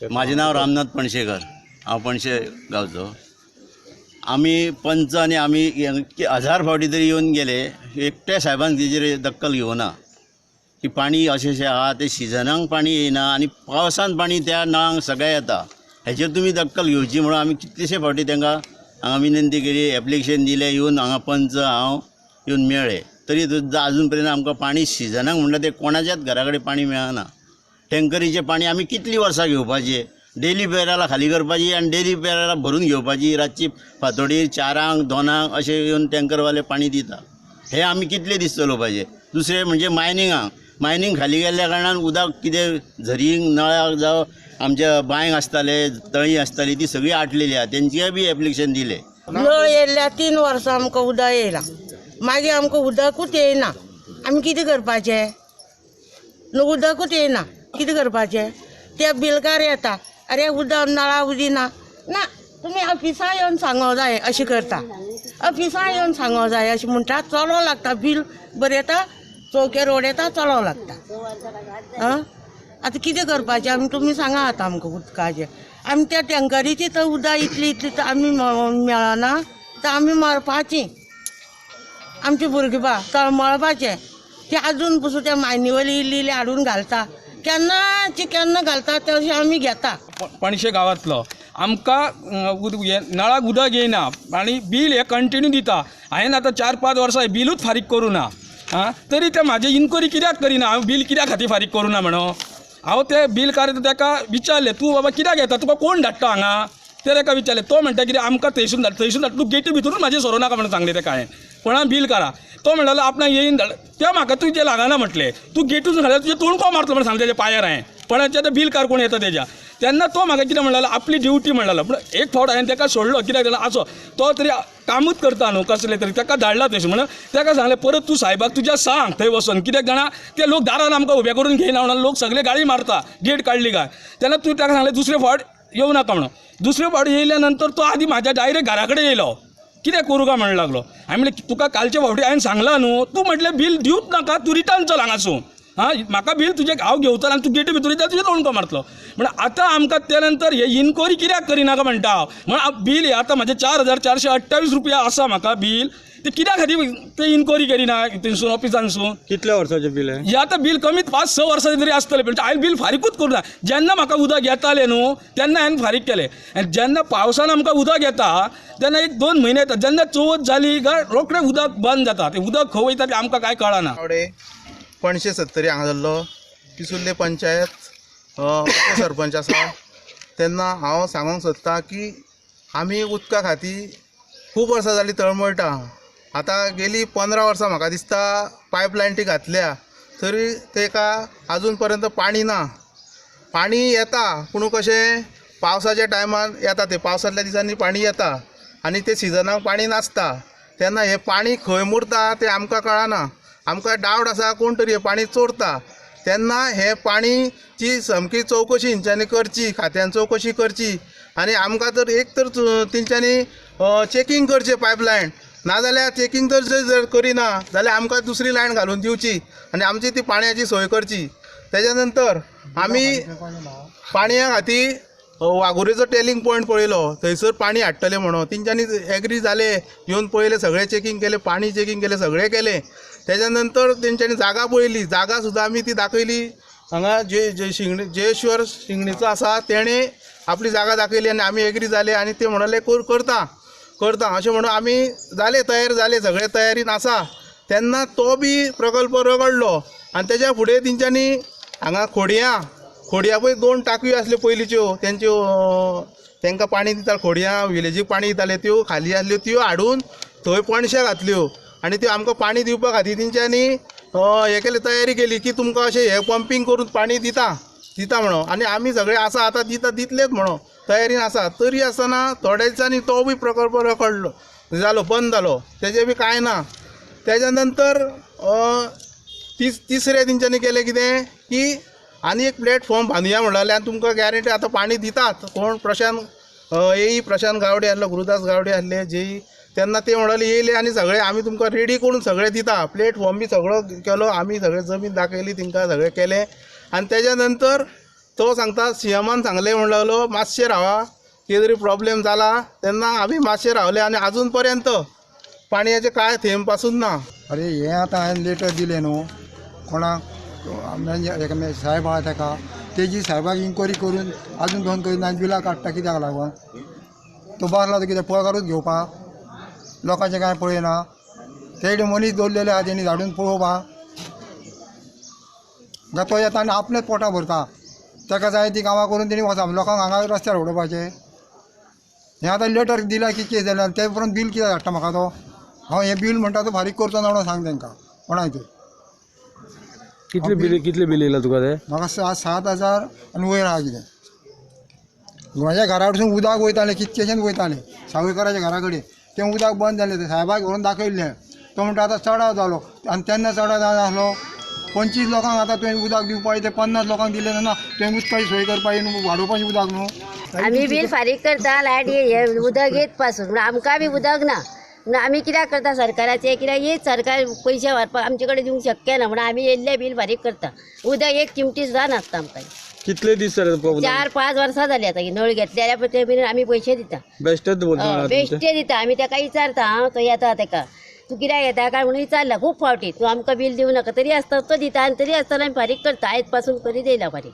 माझे नाव रामनाथ पणशेकर, हांव पणशे गांवचो। आमी पंच आनी आमी 1000 फावटी तरी येवन गेले, एकट्या साहेबान तेजेर दक्कल घेवना की पाणी अशें आहा ते सिजनाक पाणी येयना आनी पावसान पाणी त्या नळांक सगळ्या येता, हेचेर तुमी दक्कल घेवची म्हणून आमी कितलेशे फावटी तांकां हांगा विनंती केली, एप्लिकेशन दिलें, येवन हांगा पंच हांव येवन मेळ्ळे, तरी सुद्दां अजून पर्यंत आमकां पाणी सिजनाक म्हणटा ते कोणाच्याच घरा कडेन पाणी मेळना। टँकरीचें पाणी आमी कितलीं वर्सां घेवपाचें, डेली पेराला खाली करपाची आनी डेली पेराला भरून घेवपाची, रातची फातोडीर 4 2 अशें येवन टँकरवाले पाणी दिता। हे आमी कितले दीस चलोवपाचे। दुसरें म्हणजे मायनींग खाली गेल्ल्या कारणान उदक कितें झरींक नळाक जावं आमच्या बांयक आसताले, तळी आसताली ती सगळी आटलेली आहा, तेंचेय बी एप्लिकेशन दिलें। नळ येयल्या 3 वर्सां आमकां उदक येयला, मागीर आमकां उदकूच येयना, आमी कितें करपाचें? उदकूच येयना, कितें करपाचें? ते बिलकार येता, अरे उदक नळा उदी ना, तुमी ऑफिसां येवन सांगो जाय अशें करता, ऑफिसां येवन सांगो जाय अशें म्हणटा, चलो लागता, बील बरयता, चौकेर उडयता, चलो लागता। आतां कितें करपाचें आमी? तुमी सांगा आतां आमकां उदकाचें। आमी त्या टँकरीची तर उदक इतली तर आमी मेळना तर आमी मरपाचीं, आमची भुरगीं बा तळमळपाचें। ते आजून पसून त्या मायनीवली इल्ली हाडून घालता, केन्ना घालता तशें आमी घेता। पणशे गांवांतलो आमकां नळाक उदक येयना आनी बील हे कंटिन्यू दिता। हांवें आतां 4-5 वर्सां बिलूच फारीक करूं ना, तरी ते म्हाजे इन्क्वायरी कित्याक करिना, हांव बील कित्याक खातीर फारीक करूं ना म्हणून। हांव ते बील कार्य ताका विचारलें, तूं बाबा कित्याक येता, तुका कोण धाडटा हांगा? ते ताका विचारलें, तो म्हणटा कितें आमकां थंयसून धाड, तूं गेटी भितरूच म्हाजे सरो नाका म्हणून सांगलें ताका हांवें, कोणाक बील करा। तो म्हणटालो आपणाक येईन धाड, त्या म्हाका तुजें लागना म्हटलें, तूं गेटूच घाल्यार तुजें तोंड को मारतलो म्हणून सांगलें तेज्या पांयार हांवें, कोणाचें तें बील कार कोण येता तेज्या। तेन्ना तो म्हाका कितें म्हणटालो, आपली ड्युटी म्हणटालो, पूण एक फावट हांवें ताका सोडलो, कित्याक जाल्यार आसो तो तरी कामूच करता न्हू कसलें तरी, ताका धाडला थंयसून म्हणून ताका सांगलें परत तूं साहेबाक तुज्या सांग थंय वचून, कित्याक जाणा ते लोक दारान आमकां उबें करून घेयना म्हणून लोक सगळे गाळी मारता गेट काडली काय। तेन्ना तूं ताका सांगलें दुसरे फावट येवं नाका म्हणून। दुसरे फावट येयल्या नंतर तो आदी म्हाज्या डायरेक्ट घरा कडेन येयलो, कितें करूं काय म्हणूंक लागलो। हांवें म्हणलें तुका कालचे फावटी हांवें सांगलां न्हू, तूं म्हटलें बील दिवूच नाका, तूं रिटर्न चल हांगासून, म्हाका बील तुजें हांव घेवतलो आनी तूं गेटी भितर येता तुजें तोंड को मारतलो म्हणून। आतां आमकां त्या नंतर हे इन्क्वायरी कित्याक करिनाका म्हणटा हांव, म्हणून बील हे आतां म्हाजें 4428 रुपया आसा म्हाका बील, ते कित्याक खातीर ते इन्क्वायरी करिना थंयसून ऑफिसानसून? कितल्या वर्साचें बील आहे? हे आतां बील कमीत 5-6 वर्सांचें तरी आसतलें, पण हांवें बील फारीकूच करूं ना। जेन्ना म्हाका उदक येतालें न्हू तेन्ना हांवें फारीक केलें, आनी जेन्ना पावसान आमकां उदक येता तेन्ना 1-2 म्हयने येता, जेन्ना चवथ जाली काय रोखडें उदक बंद जाता, तें उदक खंय वयता तें आमकां कांय कळना। पणशे 70 हांगा जाल्लो पिसुल्ले पंचायत सरपंच आसा तेन्ना हांव सांगूंक सोदतां की आमी उदका खातीर खूब वर्सां जालीं तळमळटा। आतां गेली 15 वर्सां म्हाका दिसता पायपलायन ती घातल्या, तरी तेका आजून पर्यंत पाणी ना। पाणी येता पूण कशें पावसाच्या टायमार येता, ते पावसांतल्या दिसांनी पाणी येता आनी ते सिजनाक पाणी नासता, तेन्ना हें पाणी खंय मुरता तें आमकां कळना। आमकां डावट आसा कोण तरी हें पाणी चोरता, तेन्ना हे पाणीची सामकी चवकशी हेंच्यांनी करची, खात्यान चवकशी करची आनी आमकां तर एक तर तेंच्यांनी चॅकींग करचें पायपलायन, नाजाल्यार चॅकींग जर करिना जाल्यार आमकां दुसरी लायन घालून दिवची आनी आमची ती पाणयाची सोय करची। तेज्या नंतर आमी पाणया खातीर वाघुरेचो टेलिंग पॉयंट पळयलो, थंयसर पाणी हाडटले म्हणून तेंच्यांनी एग्री जाले, येवन पळयलें, सगळें चॅकींग केलें, पाणी चॅकींग केलें, सगळें केलें। तेज्या नंतर तेंच्यांनी जागा पळयली, जागा सुद्दां आमी ती दाखयली, हांगा जयेश्वर शिंगणेचो आसा तेणें आपली जागा दाखयली आनी आमी एग्री जाले आनी ते म्हणले करता अशें म्हणून आमी तयार जाले, सगळे तयारीन आसा। तेन्ना तो बी प्रकल्प रगडलो आनी तेज्या फुडें तेंच्यांनी हांगा खोडयां पळय 2 टाकयो आसल्यो पयलींच्यो, तांकां पाणी दिता, खोडयां विलेजीक पाणी दिताले त्यो खाली आसल्यो त्यो हाडून थंय पणशे घातल्यो आनी त्यो आमकां पाणी दिवपा खातीर तेंच्यांनी हे केली, तयारी केली की तुमकां अशें हे पंपींग करून पाणी दिता म्हणून, आनी आमी सगळे आसा आतां दितलेच म्हणून तयारीन आसा। तरी आसतना थोड्या दिसांनी तो बी प्रकल्प रखडलो बंद जालो, तेजें बी कांय ना। तेज्या नंतर तिसरें तेंच्यांनी केलें कितें की आनी एक प्लॅटफॉर्म बांदुया म्हणलें आनी तुमकां गॅरंटी आतां पाणी दितात। कोण प्रशांत गावडे आसलो, गुरुदास गावडे आसले जेई, तेन्ना ते म्हणले येयले आनी सगळे आमी तुमकां रेडी करून सगळें दिता, प्लॅटफॉर्म बी सगळो केलो, आमी सगळें जमीन दाखयली तेंकां, सगळें केलें आनी तेज्या नंतर तो सांगता सीएमान सांगले म्हणून लागलो मातशे रावा कितें तरी प्रॉब्लेम जाला तेन्ना आमी मातशे रावले आनी अजून पर्यंत पाणयाचे काय थेंब पासून ना. अरे हे आतां हांवें लेटर दिलें न्हू कोणाक एका साहेब आहा ताका तेजी साहेबाक इन्क्वायरी करून आजून दोन करिना आनी बिलां काडटा कित्याक लागून तो बसला तो कितें पगारूच घेवपाक लोकांचें कांय पळयना ते मनीस दवरलेले आहा तेणी धाडून पळोवपाक काय तो येता आनी आपलेच पोटां भरता ताका जाय ती कामां करून तेणी वचप लोकांक हांगा रस्त्यार उडोवपाचें. हें आतां लेटर दिला की केस जालें ते परत बील कित्याक धाडटा म्हाका तो हांव हें बील म्हणटा तो फारीक करचो ना म्हणून सांग तांकां कोणाक ते कितले बिल येयला तुका ते म्हाका 7,000 आनी वयर आहा कितें म्हाज्या घरा कडसून उदक वयतालें कितकेशेंच वयतालें सावयकाराच्या घरा कडेन तें उदक बंद जालें तें साहेबाक व्हरून दाखयल्लें तो म्हणटा आतां चडाव जालो आनी तेन्ना चडाव जानासलो 25 लोकांक आतां तुवें उदक दिवपाचें तें 50 लोकांक दिलें ना तुवें उदकाची सोय करपाची न्हू वाडोवपाचें उदक न्हू. आमी बील फारीक करता लायट हे उदक येत पासून म्हणून आमकां बी उदक ना म्हणून आमी कित्याक करता सरकाराचें कित्याक हेच सरकार पयशे व्हरपाक आमचे कडेन दिवंक शक्य ना म्हणून आमी येयल्ले बील फारीक करता. उदक एक चिमटी सुद्दां नासता आमकां. कितले दीस जाले 4-5 वर्सां जालीं आतां नळ घेतल्या ते बीन आमी पयशे दिता बेश्टेच बेश्टे दिता. आमी ताका विचारता हांव तो येता ताका तूं कित्याक येता काय म्हणून विचारला खूब फावटी तूं आमकां बील दिवं नाका तरी आसता तो दिता आनी तरी आसतना आमी फारीक करता आयज पासून करीत येयला फारीक.